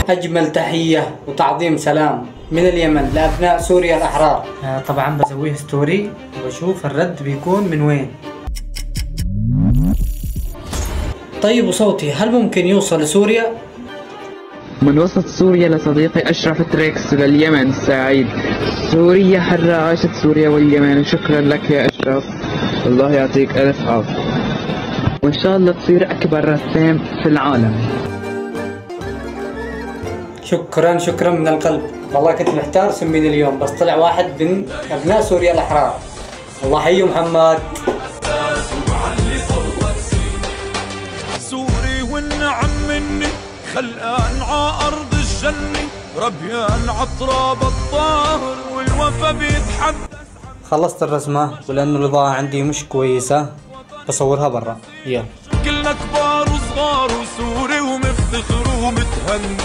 أجمل تحية وتعظيم سلام من اليمن لأبناء سوريا الأحرار. طبعا بسويه ستوري وبشوف الرد بيكون من وين. طيب وصوتي هل ممكن يوصل لسوريا؟ من وسط سوريا لصديقي أشرف تريكس لليمن السعيد. سوريا حرة، عاشت سوريا واليمن. شكرا لك يا أشرف، الله يعطيك ألف عافية، وإن شاء الله تصير أكبر رسام في العالم. شكرا من القلب. والله كنت محتار سميني اليوم، بس طلع واحد من أبناء سوريا الأحرار. الله حي محمد. سوري والنعم مني، خلقان ع أرض الجنة، ربيان عطراب الطاهر والوفا بيتحدث. خلصت الرسمة، ولأنه الإضاءة عندي مش كويسة بصورها برا. يلا كلنا كبار وصغار وسوري ومفتخر ومتهني.